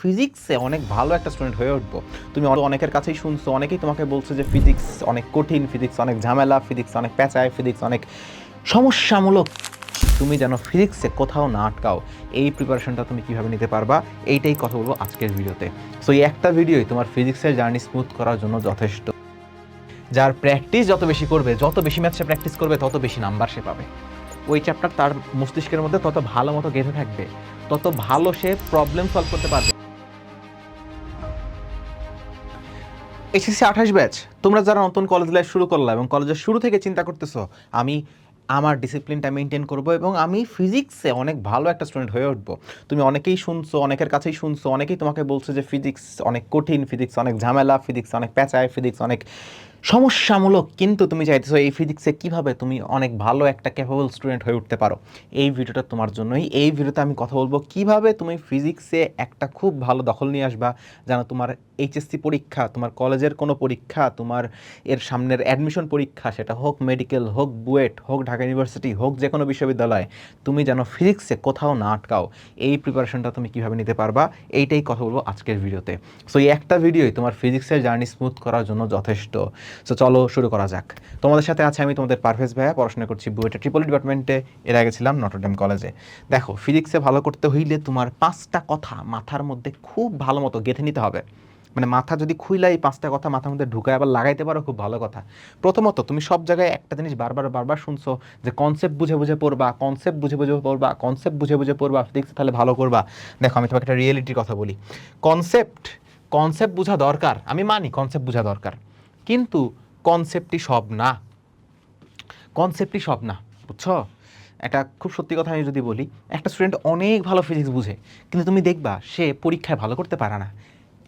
ফিজিক্সে অনেক ভালো একটা স্টুডেন্ট হয়ে উঠবো। তুমি অনেকের কাছেই শুনছো, অনেকেই তোমাকে বলছে যে ফিজিক্স অনেক কঠিন, ফিজিক্স অনেক ঝামেলা, ফিজিক্স অনেক পেঁচায়, ফিজিক্স অনেক সমস্যামূলক। তুমি যেন ফিজিক্সে কোথাও না আটকাও, এই প্রিপারেশনটা তুমি কীভাবে নিতে পারবা, এইটাই কথা বলবো আজকের ভিডিওতে। সো এই একটা ভিডিওই তোমার ফিজিক্সের জার্নি স্মুথ করার জন্য যথেষ্ট। যার প্র্যাকটিস যত বেশি করবে, যত বেশি ম্যাথসে প্র্যাকটিস করবে, তত বেশি নাম্বার সে পাবে। ওই চ্যাপ্টার তার মস্তিষ্কের মধ্যে তত ভালো মতো গেঁথে থাকবে, তত ভালো সে প্রবলেম সলভ করতে পারবে। এইচএসসি 28 ব্যাচ, তোমরা যারা নতুন কলেজ লাইফ শুরু করলা এবং কলেজের শুরু থেকে চিন্তা করতেছো আমি আমার ডিসিপ্লিনটা মেনটেন করব এবং আমি ফিজিক্সে অনেক ভালো একটা স্টুডেন্ট হয়ে উঠবো। তুমি অনেকেই শুনছো, অনেকের কাছেই শুনছো, অনেকেই তোমাকে বলছে যে ফিজিক্স অনেক কঠিন, ফিজিক্স অনেক ঝামেলা, ফিজিক্স অনেক পেঁচায়, ফিজিক্স অনেক সমস্যামূলক, কিন্তু তুমি চাইতেছো এই ফিজিক্সে কীভাবে তুমি অনেক ভালো একটা ক্যাপেবল স্টুডেন্ট হয়ে উঠতে পারো। এই ভিডিওটা তোমার জন্যই। এই ভিডিওতে আমি কথা বলবো কীভাবে তুমি ফিজিক্সে একটা খুব ভালো দখল নিয়ে আসবা, যেন তোমার এইচএসসি পরীক্ষা, তোমার কলেজের কোনো পরীক্ষা, তোমার এর সামনের অ্যাডমিশন পরীক্ষা, সেটা হোক মেডিকেল, হোক বুয়েট, হোক ঢাকা ইউনিভার্সিটি, হোক যে কোনো বিশ্ববিদ্যালয়, তুমি যেন ফিজিক্সে কোথাও না আটকাও। এই প্রিপারেশনটা তুমি কীভাবে নিতে পারবা, এইটাই কথা বলবো আজকের ভিডিওতে। সো এই একটা ভিডিওই তোমার ফিজিক্সের জার্নি স্মুথ করার জন্য যথেষ্ট। সো চলো শুরু করা যাক। তোমাদের সাথে আছে আমি তোমাদের পারভেজ ভাইয়া, পড়াশোনা করছি বুয়েটে ট্রিপল ডিপার্টমেন্টে, এর আগে ছিলাম নটরডেম কলেজে। দেখো, ফিজিক্সে ভালো করতে হইলে তোমার 5টা কথা মাথার মধ্যে খুব ভালো মতো গেঁথে নিতে হবে। মানে মাথা যদি খুইলা এই 5টা কথা মাথার মধ্যে ঢুকায় আবার লাগাইতে পারো, খুব ভালো কথা। প্রথমত, তুমি সব জায়গায় একটা জিনিস বারবার শুনছো যে কনসেপ্ট বুঝে বুঝে পড়বা, কনসেপ্ট বুঝে বুঝে পড়বা, কনসেপ্ট বুঝে বুঝে পড়বা, ফিজিক্সে তাহলে ভালো করবা। দেখো, আমি তোমাকে একটা রিয়েলিটির কথা বলি। কনসেপ্ট বোঝা দরকার, আমি মানি কনসেপ্ট বোঝা দরকার, কিন্তু কনসেপ্টই সব না। কনসেপ্টই সব না, বুঝছো? একটা খুব সত্যি কথা আমি যদি বলি, একটা স্টুডেন্ট অনেক ভালো ফিজিক্স বুঝে, কিন্তু তুমি দেখবা সে পরীক্ষায় ভালো করতে পারে না।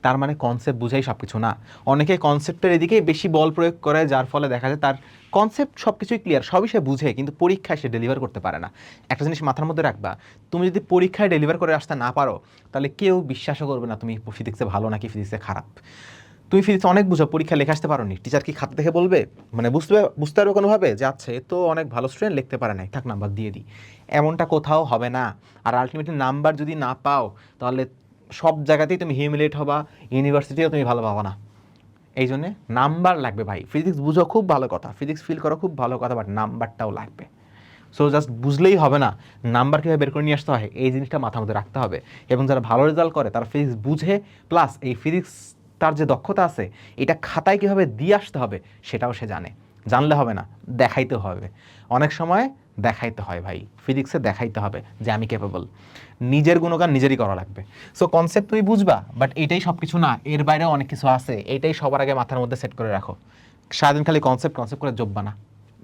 তার মানে কনসেপ্ট বুঝাই সব কিছু না। অনেকে কনসেপ্টের এদিকেই বেশি বল প্রয়োগ করে, যার ফলে দেখা যায় তার কনসেপ্ট সব কিছুই ক্লিয়ার, সবই সে বুঝে, কিন্তু পরীক্ষায় সে ডেলিভার করতে পারে না। একটা জিনিস মাথার মধ্যে রাখবা, তুমি যদি পরীক্ষায় ডেলিভার করে আসতে না পারো, তাহলে কেউ বিশ্বাসও করবে না তুমি ফিজিক্সে ভালো নাকি ফিজিক্সে খারাপ। তুমি ফিজিক্স অনেক বুঝো, পরীক্ষা লিখে আসতে পারো নি, টিচার কি খাতা দেখে বলবে? মানে বুঝতে পারবে কোনোভাবে যে আচ্ছা এ তো অনেক ভালো স্টুডেন্ট, লিখতে পারে নাই, থাক নাম্বার দিয়ে দিই? এমনটা কোথাও হবে না। আর আলটিমেটলি নাম্বার যদি না পাও, তাহলে সব জায়গাতেই তুমি হিউমিলেট হবা, ইউনিভার্সিটিও তুমি ভালো পাবো না। এই জন্যে নাম্বার লাগবে ভাই। ফিজিক্স বুঝো খুব ভালো কথা, ফিজিক্স ফিল করো খুব ভালো কথা, বাট নাম্বারটাও লাগবে। সো জাস্ট বুঝলেই হবে না, নাম্বার কীভাবে বের করে নিয়ে আসতে হয় এই জিনিসটা মাথার মধ্যে রাখতে হবে। এবং যারা ভালো রেজাল্ট করে তারা ফিজিক্স বুঝে, প্লাস এই ফিজিক্স তার যে দক্ষতা আছে এটা খাতায় কীভাবে দিয়ে আসতে হবে সেটাও সে জানে। জানলে হবে না, দেখাইতে হবে। অনেক সময় দেখাইতে হয় ভাই, ফিজিক্সে দেখাইতে হবে যে আমি ক্যাপেবল। নিজের গুণগান নিজেরই করা লাগবে। সো কনসেপ্ট তুমি বুঝবা, বাট এটাই সব কিছু না, এর বাইরেও অনেক কিছু আছে। এইটাই সবার আগে মাথার মধ্যে সেট করে রাখো। সারাদিন খালি কনসেপ্ট করে জববা না,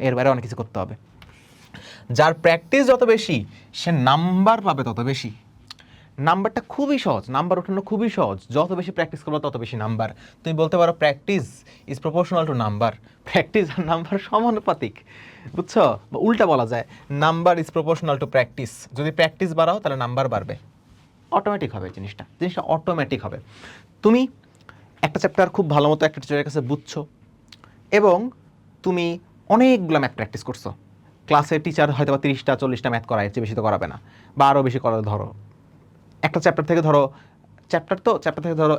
এর বাইরে অনেক কিছু করতে হবে। যার প্র্যাকটিস যত বেশি, সে নাম্বার পাবে তত বেশি। নাম্বারটা খুবই সহজ, নাম্বার ওঠানো খুবই সহজ। যত বেশি প্র্যাকটিস করবে তত বেশি নাম্বার। তুমি বলতে পারো practice is proportional to number. Practice আর নাম্বার সমানুপাতিক, বুঝছো? বা উল্টা বলা যায়, number is proportional to practice. যদি প্র্যাকটিস বাড়াও তাহলে নাম্বার বাড়বে, অটোমেটিক হবে জিনিসটা অটোমেটিক হবে। তুমি একটা চ্যাপ্টার খুব ভালো মতো একটা টিচারের কাছে বুঝছো এবং তুমি অনেকগুলো ম্যাথ প্র্যাকটিস করছো। ক্লাসের টিচার হয়তো বা 30টা 40টা ম্যাথ করায়, চেয়ে বেশি তো করাবে না, বা আরও বেশি করালে ধরো একটা চ্যাপ্টার থেকে ধরো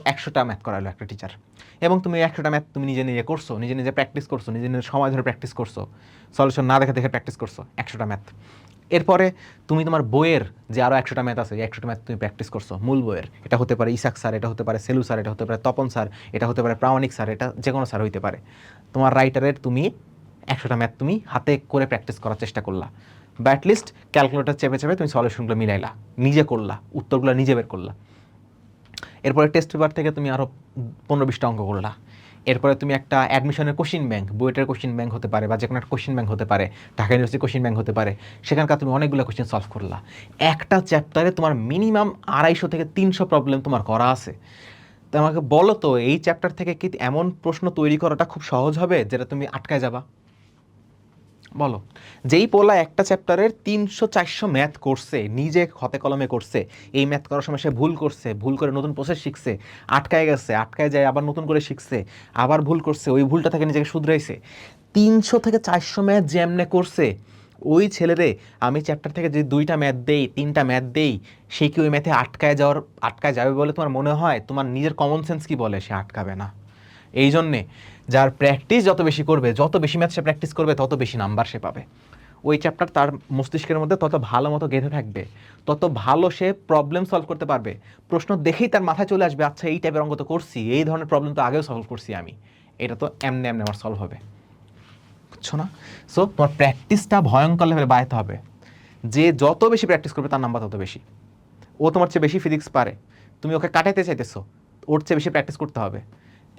100টা ম্যাথ করালো একটা টিচার, এবং তুমি 100টা ম্যাথ তুমি নিজে করছো, নিজে প্র্যাকটিস করছো, নিজে সময় ধরে প্র্যাকটিস করছো, সলিউশন না দেখে প্র্যাকটিস করছো 100টা ম্যাথ। এরপরে তুমি তোমার বইয়ের যে আরও 100টা ম্যাথ আছে, 100টা ম্যাথ তুমি প্র্যাকটিস করছো মূল বইয়ের। এটা হতে পারে ইসাক স্যার, এটা হতে পারে সেলু স্যার, এটা হতে পারে তপন স্যার, এটা হতে পারে প্রামাণিক স্যার, এটা যে কোনো স্যার হইতে পারে। তোমার রাইটারের তুমি 100টা ম্যাথ তুমি হাতে করে প্র্যাকটিস করার চেষ্টা করলা, বা অ্যাটলিস্ট ক্যালকুলেটর চেপে তুমি সলিউশনগুলো মিলাইলা, নিজে করলা, উত্তরগুলো নিজে বের করলা। এরপরে টেস্ট পেপার থেকে তুমি আরও 15-20টা অঙ্ক করলা। এরপরে তুমি একটা অ্যাডমিশনের কোশ্চিন ব্যাংক, বুয়েটের কোশ্চিন ব্যাংক হতে পারে, বা যে কোনো একটা কোশ্চিন ব্যাংক হতে পারে, ঢাকা ইউনিভার্সিটি কোশ্চিন ব্যাংক হতে পারে, সেখানকার তুমি অনেকগুলো কোশ্চিন সলভ করলা। একটা চ্যাপ্টারে তোমার মিনিমাম 250 থেকে 300 প্রবলেম তোমার করা আছে। তো আমাকে বলো তো, এই চ্যাপ্টার থেকে কি এমন প্রশ্ন তৈরি করাটা খুব সহজ হবে যেটা তুমি আটকায় যাবা? বলো। যেই পোলা একটা চ্যাপ্টারের 300-400 ম্যাথ করছে, নিজে হাতে কলমে করছে, এই ম্যাথ করার সময় সে ভুল করছে, ভুল করে নতুন প্রসেস শিখছে, আটকায় গেছে, আটকায় যায় আবার নতুন করে শিখছে, আবার ভুল করছে, ওই ভুলটা থেকে নিজেকে শুধরাইছে, 300 থেকে 400 ম্যাথ যেমনে করছে, ওই ছেলেরে আমি চ্যাপ্টার থেকে যে 2টা ম্যাথ দেই 3টা ম্যাথ দেই, সে কি ওই ম্যাথে আটকায় যাবে বলে তোমার মনে হয়? তোমার নিজের কমন সেন্স কি বলে? সে আটকাবে না। এই জন্যে যার প্র্যাকটিস যত বেশি করবে, যত বেশি ম্যাথ সে প্র্যাকটিস করবে, তত বেশি নাম্বার সে পাবে। ওই চ্যাপ্টার তার মস্তিষ্কের মধ্যে তত ভালো মতো গেঁথে থাকবে, তত ভালো সে প্রবলেম সলভ করতে পারবে। প্রশ্ন দেখেই তার মাথায় চলে আসবে, আচ্ছা এই টাইপের অঙ্ক তো করছি, এই ধরনের প্রবলেম তো আগেও সলভ করছি আমি, এটা তো এমনি এমনি আমার সলভ হবে। বুঝছো না? সো তোমার প্র্যাকটিসটা ভয়ঙ্কর লেভেলে বাড়াতে হবে। যে যত বেশি প্র্যাকটিস করবে তার নাম্বার তত বেশি। ও তোমার চেয়ে বেশি ফিজিক্স পারে, তুমি ওকে কাটাইতে চাইতেছো, ওর চেয়ে বেশি প্র্যাকটিস করতে হবে।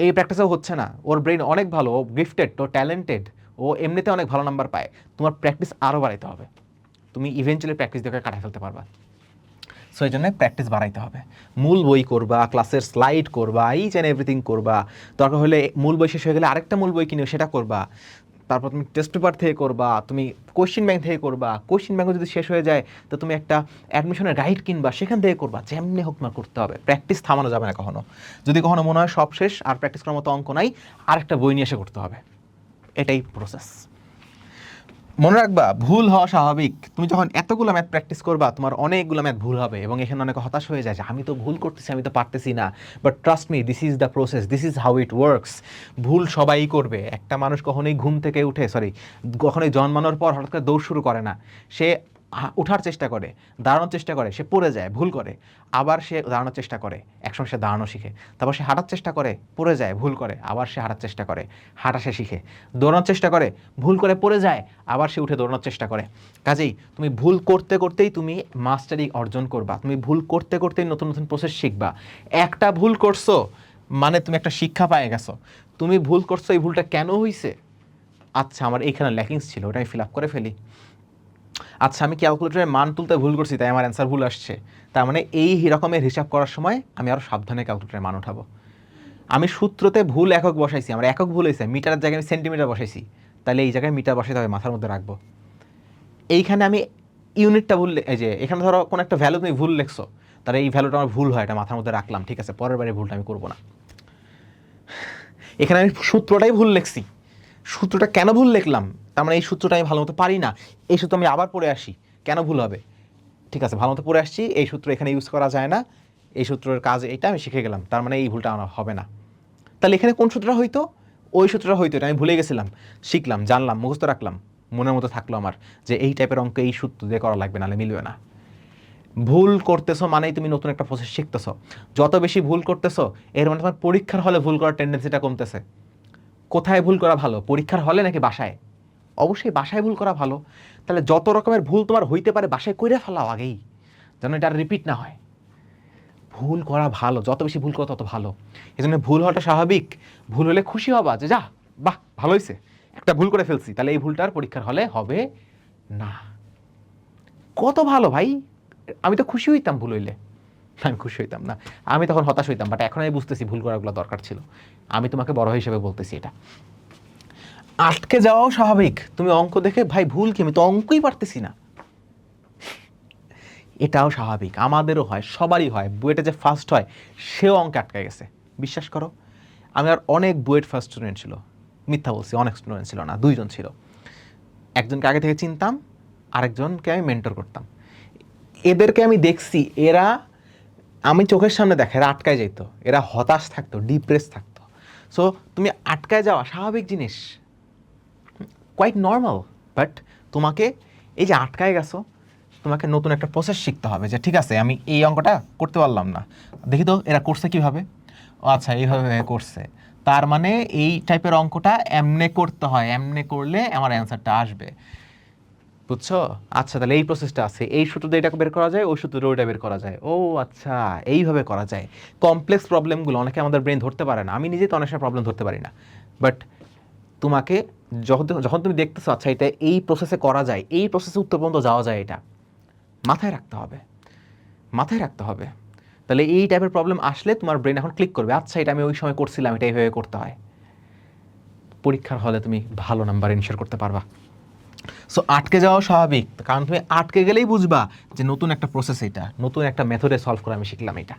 এই প্র্যাকটিসও হচ্ছে না, ওর ব্রেন অনেক ভালো, ও গিফটেড, ও ট্যালেন্টেড, ও এমনিতে অনেক ভালো নাম্বার পায়। তোমার প্র্যাকটিস আরও বাড়াইতে হবে, তুমি ইভেন্চুয়ালি প্র্যাকটিস দিয়ে কাটাই ফেলতে পারবা। সো এই জন্য প্র্যাকটিস বাড়াইতে হবে। মূল বই করবা, ক্লাসের স্লাইড করবা, ইচ অ্যান্ড এভরিথিং করবা। দরকার হলে মূল বই শেষ হয়ে গেলে আরেকটা মূল বই কিনে সেটা করবা। তারপর তুমি টেস্ট পেপার থেকে করবা, তুমি কোয়েশ্চেন ব্যাংক থেকে করবা। কোয়েশ্চেন ব্যাংকও যদি শেষ হয়ে যায় তো তুমি একটা অ্যাডমিশনের গাইড কিনবা, সেখান থেকে করবা। যেমনি হোক না করতে হবে, প্র্যাকটিস থামানো যাবে না কখনো। যদি কখনো মনে হয় সব শেষ আর প্র্যাকটিস করার মতো অঙ্ক নাই, আরেকটা বই নিয়ে এসে করতে হবে। এটাই প্রসেস। মনে রাখবা, ভুল হওয়া স্বাভাবিক। তুমি যখন এতগুলো ম্যাথ প্র্যাকটিস করবা, তোমার অনেকগুলো ম্যাথ ভুল হবে এবং এখানে অনেক হতাশ হয়ে যায় যে আমি তো ভুল করতেছি, আমি তো পারতেছি না। But trust me, this is the process, this is how it works. ভুল সবাই করবে। একটা মানুষ কখনোই ঘুম থেকে উঠে কখনোই জন্মানোর পর হঠাৎ করে দৌড় শুরু করে না। সে ওঠার চেষ্টা করে, দাঁড়ানোর চেষ্টা করে, সে পড়ে যায়, ভুল করে, আবার সে দাঁড়ানোর চেষ্টা করে, একসময় সে দাঁড়ানো শিখে, তারপর সে হাঁটার চেষ্টা করে, পড়ে যায়, ভুল করে, আবার সে হাঁটার চেষ্টা করে, হাঁটা সে শিখে, দৌড়ানোর চেষ্টা করে, ভুল করে পড়ে যায়, আবার সে উঠে দৌড়ানোর চেষ্টা করে। কাজেই তুমি ভুল করতে করতেই তুমি মাস্টারি অর্জন করবা, তুমি ভুল করতে করতেই নতুন নতুন প্রসেস শিখবা। একটা ভুল করছো মানে তুমি একটা শিক্ষা পেয়ে গেছো। তুমি ভুল করছো, এই ভুলটা কেন হয়েছে? আচ্ছা আমার এইখানে ল্যাকিংস ছিল, ওটা আমি ফিল আপ করে ফেলি। আচ্ছা আমি ক্যালকুলেটরের মান তুলতে ভুল করছি, তাই আমার অ্যান্সার ভুল আসছে। তার মানে এই রকমের হিসাব করার সময় আমি আরও সাবধানে ক্যালকুলেটরের মান উঠাবো। আমি সূত্রতে ভুল একক বসাইছি, আমার একক ভুল হয়েছে, মিটারের জায়গায় আমি সেন্টিমিটার বসাইছি, তাহলে এই জায়গায় মিটার বসাইতে হবে, মাথার মধ্যে রাখবো। এইখানে আমি ইউনিটটা ভুল, এই যে এখানে ধরো কোনো একটা ভ্যালু তুমি ভুল লিখছো, তাহলে এই ভ্যালুটা আমার ভুল হয়, এটা মাথার মধ্যে রাখলাম, ঠিক আছে, পরের বারে ভুলটা আমি করবো না। এখানে আমি সূত্রটাই ভুল লিখছি, সূত্রটা কেন ভুল লিখলাম? তার মানে এই সূত্রটা আমি ভালো মতো পারি না, এই সূত্র আমি আবার পড়ে আসি, কেন ভুল হবে? ঠিক আছে, ভালো মতো পড়ে আসছি, এই সূত্র এখানে ইউজ করা যায় না, এই সূত্রের কাজ এটা আমি শিখে গেলাম, তার মানে এই ভুলটা আমার হবে না। তাহলে এখানে কোন সূত্রটা হইতো? ওই সূত্রটা হইতো, এটা আমি ভুলে গেছিলাম, শিখলাম, জানলাম, মুখস্থ রাখলাম, মনের মতো থাকলো আমার যে এই টাইপের অঙ্ক এই সূত্র দিয়ে করা লাগবে, নাহলে মিলবে না। ভুল করতেছো মানেই তুমি নতুন একটা প্রসেস শিখতেছো। যত বেশি ভুল করতেছো এর মানে তোমার পরীক্ষার হলে ভুল করার টেন্ডেন্সিটা কমতেছে। কোথায় ভুল করা ভালো, পরীক্ষার হলে নাকি বাসায়? অবশ্যই বাসায় ভুল করা ভালো। তাহলে যত রকমের ভুল তোমার হইতে পারে বাসায় কইরা ফেলাও আগেই, যেন এটা রিপিট না হয়। ভুল করা ভালো, যত বেশি ভুল করো তত ভালো। এই জন্য ভুল হওয়াটা স্বাভাবিক। ভুল হলে খুশি হবা যে যা, বাহ ভালো হয়েছে, একটা ভুল করে ফেলছি, তাহলে এই ভুলটার পরীক্ষার হলে হবে না। কত ভালো ভাই, আমি তো খুশি হইতাম ভুল হইলে। আমি খুশি হইতাম না, আমি তখন হতাশ হইতাম, বাট এখন আমি বুঝতেছি ভুল করাগুলো দরকার ছিল। আমি তোমাকে বড় হিসেবে বলতেছি এটা। আটকে যাওয়াও স্বাভাবিক। তুমি অঙ্ক দেখে ভাই ভুল কি, আমি তো অঙ্কই পারতেছি না, এটাও স্বাভাবিক, আমাদেরও হয়, সবারই হয়। বুয়েটে যে ফার্স্ট হয় সেও অঙ্কে আটকে গেছে, বিশ্বাস করো। আমি আর অনেক বুয়েট ফার্স্ট স্টুডেন্ট ছিল, মিথ্যা বলছি, অনেক স্টুডেন্ট ছিল না, 2জন ছিল। একজনকে আগে থেকে চিনতাম, আরেকজনকে আমি মেন্টর করতাম। এদেরকে আমি দেখছি, এরা আমি চোখের সামনে দেখে এরা আটকায় যেত, এরা হতাশ থাকতো, ডিপ্রেস থাকতো। সো তুমি আটকায় যাওয়া স্বাভাবিক জিনিস, কোয়াইট নর্মাল। বাট তোমাকে এই যে আটকায় গেছো, তোমাকে নতুন একটা প্রসেস শিখতে হবে যে ঠিক আছে আমি এই অঙ্কটা করতে পারলাম না, দেখি তো এরা করছে কীভাবে, আচ্ছা এইভাবে করছে, তার মানে এই টাইপের অঙ্কটা এমনে করতে হয়, এমনে করলে আমার অ্যান্সারটা আসবে, বুঝছো? আচ্ছা তাহলে এই প্রসেসটা আছে, এই সূত্র দিয়ে এটাকে বের করা যায়, ওই সূত্র দিয়ে ওইটা বের করা যায়, ও আচ্ছা এইভাবে করা যায়। কমপ্লেক্স প্রবলেমগুলো অনেকে আমাদের ব্রেন ধরতে পারে না, আমি নিজেই তো অনেক সময় প্রবলেম ধরতে পারি না। বাট তোমাকে যখন যখন তুমি দেখতেছো আচ্ছা এটা এই প্রসেসে করা যায়, এই প্রসেসে উত্তর পর্যন্ত যাওয়া যায়, এটা মাথায় রাখতে হবে, মাথায় রাখতে হবে। তাহলে এই টাইপের প্রবলেম আসলে তোমার ব্রেন এখন ক্লিক করবে, আচ্ছা এটা আমি ওই সময় করছিলাম, এটা এইভাবে করতে হয়। পরীক্ষার হলে তুমি ভালো নাম্বার এনশিওর করতে পারবা। সো আটকে যাওয়া স্বাভাবিক, কারণ তুমি আটকে গেলেই বুঝবা যে নতুন একটা প্রসেস, এটা নতুন একটা মেথডে সলভ করে আমি শিখলাম, এটা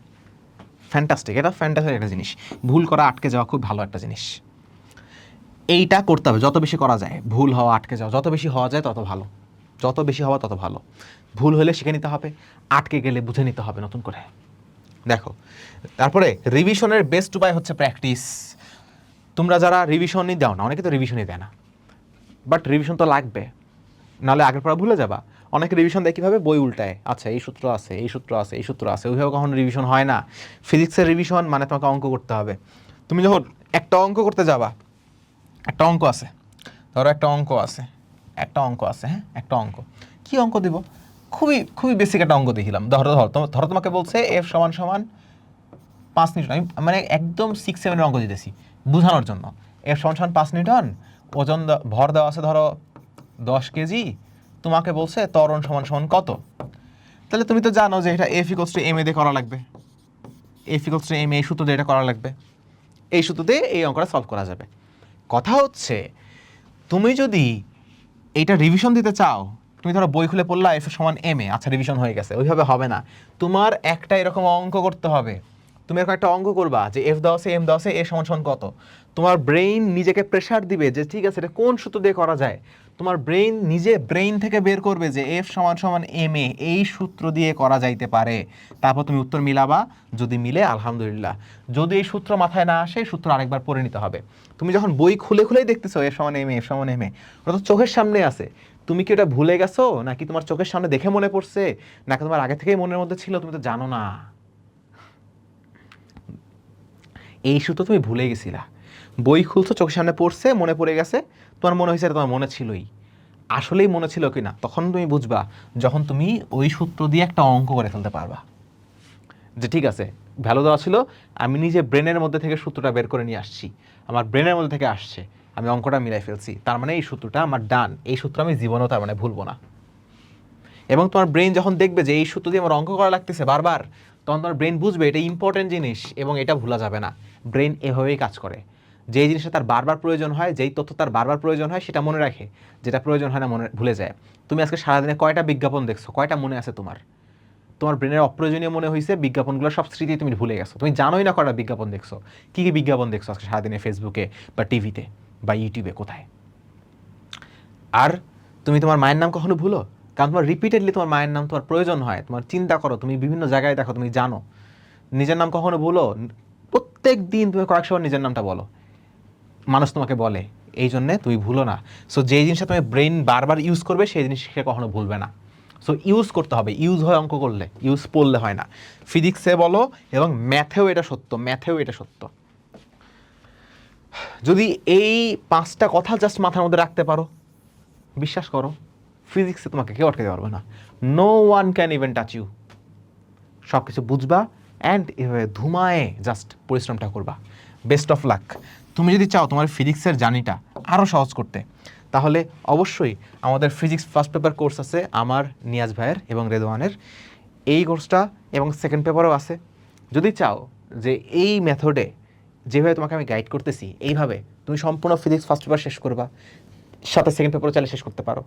ফ্যান্টাস্টিক, এটা ফ্যান্টাস্টিক একটা জিনিস। ভুল করা, আটকে যাওয়া খুব ভালো একটা জিনিস। এইটা করতে হবে যত বেশি করা যায়, ভুল হওয়া, আটকে যাওয়া যত বেশি হওয়া যায় তত ভালো। যত বেশি হওয়া তত ভালো। ভুল হলে শিখে নিতে হবে, আটকে গেলে বুঝে নিতে হবে নতুন করে। দেখো, তারপরে রিভিশনের বেস্ট উপায় হচ্ছে প্র্যাকটিস। তোমরা যারা রিভিশনই দাও না, অনেকে তো রিভিশনই দেয় না, বাট রিভিশন তো লাগবে, নাহলে আগের পড়া ভুলে যাবা। অনেকে রিভিশন দেয় কীভাবে, বই উল্টায়, আচ্ছা এই সূত্র আছে, এই সূত্র আছে, এই সূত্র আছে, ওইভাবে কখনো রিভিশন হয় না। ফিজিক্সের রিভিশন মানে তোমাকে অঙ্ক করতে হবে। তুমি যখন একটা অঙ্ক করতে যাবা, একটা অঙ্ক আছে, ধরো একটা অঙ্ক আছে, হ্যাঁ একটা অঙ্ক, কী অঙ্ক দিব, খুবই খুবই বেসিক একটা অঙ্ক দেখিলাম। ধরো ধরো তোমাকে বলছে F সমান সমান 5 নিউটন, আমি মানে একদম 6-7 অঙ্ক দিতেছি বোঝানোর জন্য। F সমান সমান 5 নিউটন, ওজন ভর দেওয়া আছে ধরো 10 কেজি, তোমাকে বলছে ত্বরণ সমান সমান কত। তাহলে তুমি তো জানো যে এটা F=ma দিয়ে করা লাগবে, F=ma এই সূত্র দিয়ে এটা করা লাগবে, এই সূত্র দিয়ে এই অঙ্কটা সলভ করা যাবে। কথা হচ্ছে তুমি যদি এইটা রিভিশন দিতে চাও, তুমি ধরো বই খুলে পড়লা F সমান ma, আচ্ছা রিভিশন হয়ে গেছে, ওইভাবে হবে না। তোমার একটা এরকম অঙ্ক করতে হবে, তুমি এরকম একটা অঙ্ক করবা যে F দেওয়া আছে, m দেওয়া আছে, a সমান সমান কত। তোমার ব্রেইন নিজেকে প্রেশার দিবে যে ঠিক আছে এটা কোন সূত্র দিয়ে করা যায়। তোমার ব্রেইন নিজে ব্রেইন থেকে বের করবে যে F সমান সমান ma, এই সূত্র দিয়ে করা যাইতে পারে। তারপর তুমি উত্তর মিলাবা, যদি মিলে আলহামদুলিল্লাহ, যদি এই সূত্র মাথায় না আসে সূত্র আরেকবার পড়ে নিতে হবে। তুমি যখন বই খুলে খুলেই দেখতেছো F সমান ma, F সমান ma, ওটা তো চোখের সামনে আছে, তুমি কি ওটা ভুলে গেছো নাকি তোমার চোখের সামনে দেখে মনে পড়ছে, নাকি তোমার আগে থেকেই মনের মধ্যে ছিল, তুমি তো জানো না। এই সূত্র তুমি ভুলে গেছিলা, বই খুলছো, চোখের সামনে পড়ছে, মনে পড়ে গেছে, তোমার মনে হয়েছে তোমার মনে ছিলই, আসলেই মনে ছিল কিনা তখন তুমি বুঝবা যখন তুমি ওই সূত্র দিয়ে একটা অঙ্ক করে ফেলতে পারবা যে ঠিক আছে ভ্যালু দেওয়া ছিল, আমি নিজে ব্রেনের মধ্যে থেকে সূত্রটা বের করে নিয়ে আসছি, আমার ব্রেনের মধ্যে থেকে আসছে, আমি অঙ্কটা মিলাই ফেলছি, তার মানে এই সূত্রটা আমার ডান, এই সূত্র আমি জীবনেও তার মানে ভুলবো না। এবং তোমার ব্রেন যখন দেখবে যে এই সূত্র দিয়ে আমার অঙ্ক করা লাগতেছে বারবার, তখন তোমার ব্রেন বুঝবে এটা ইম্পর্টেন্ট জিনিস এবং এটা ভোলা যাবে না। ব্রেন এভাবেই কাজ করে, যেই জিনিসটা তার বারবার প্রয়োজন হয়, যেই তথ্য তার বারবার প্রয়োজন হয় সেটা মনে রাখে, যেটা প্রয়োজন হয় না মনে ভুলে যায়। তুমি আজকে সারাদিনে কয়টা বিজ্ঞাপন দেখছো, কয়টা মনে আছে তোমার? তোমার ব্রেনের অপ্রয়োজনীয় মনে হয়েছে, বিজ্ঞাপনগুলো সব স্মৃতি তুমি ভুলে গেছো, তুমি জানোই না কয়টা বিজ্ঞাপন দেখছো, কী কী বিজ্ঞাপন দেখছো আজকে সারাদিনে ফেসবুকে বা টিভিতে বা ইউটিউবে, কোথায়। আর তুমি তোমার মায়ের নাম কখনো ভুলো? কারণ তোমার রিপিটেডলি তোমার মায়ের নাম তোমার প্রয়োজন হয়, তোমার চিন্তা করো, তুমি বিভিন্ন জায়গায় দেখো, তুমি জানো। নিজের নাম কখনো ভুলো? প্রত্যেক দিন তুমি কয়েকশো বার নিজের নামটা বলো, মানুষ তোমাকে বলে, এই জন্যে তুমি ভুলো না। সো যেই জিনিসটা তুমি ব্রেন বারবার ইউজ করবে সেই জিনিসকে কখনো ভুলবে না। সো ইউজ করতে হবে, ইউজ হয় অঙ্ক করলে, ইউজ পড়লে হয় না। ফিজিক্সে বলো এবং ম্যাথেও এটা সত্য, ম্যাথেও এটা সত্য। যদি এই 5টা কথা জাস্ট মাথার মধ্যে রাখতে পারো, বিশ্বাস করো ফিজিক্সে তোমাকে কেউ আটকাতে পারবে না। No one can even touch you. সব কিছু বুঝবা অ্যান্ড এভাবে ধুমায়ে জাস্ট পরিশ্রমটা করবা। Best of luck. তুমি যদি চাও তোমার ফিজিক্সের জার্নিটা আরও সহজ করতে, তাহলে অবশ্যই আমাদের ফিজিক্স ফার্স্ট পেপার কোর্স আছে আমার, নিয়াজ ভাইয়ের এবং রেদওয়ানের, এই কোর্সটা এবং সেকেন্ড পেপারও আছে। যদি চাও যে এই মেথডে যেভাবে তোমাকে আমি গাইড করতেছি এইভাবে তুমি সম্পূর্ণ ফিজিক্স ফার্স্ট পেপার শেষ করবা, সাথে সেকেন্ড পেপারও চাইলে শেষ করতে পারো,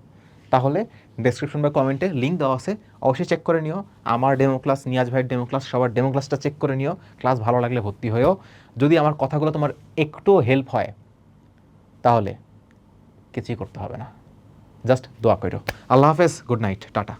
তাহলে ডেসক্রিপশন বা কমেন্টে লিঙ্ক দেওয়া আছে, অবশ্যই চেক করে নিও। আমার ডেমো ক্লাস, নিয়াজ ভাইয়ের ডেমো ক্লাস, সবার ডেমো ক্লাসটা চেক করে নিও। ক্লাস ভালো লাগলে ভর্তি হয়েও, যদি আমার কথাগুলো তোমার একটু হেল্প হয় তাহলে কিছুই করতে হবে না, জাস্ট দোয়া করো। আল্লাহ হাফেজ, গুড নাইট, টাটা।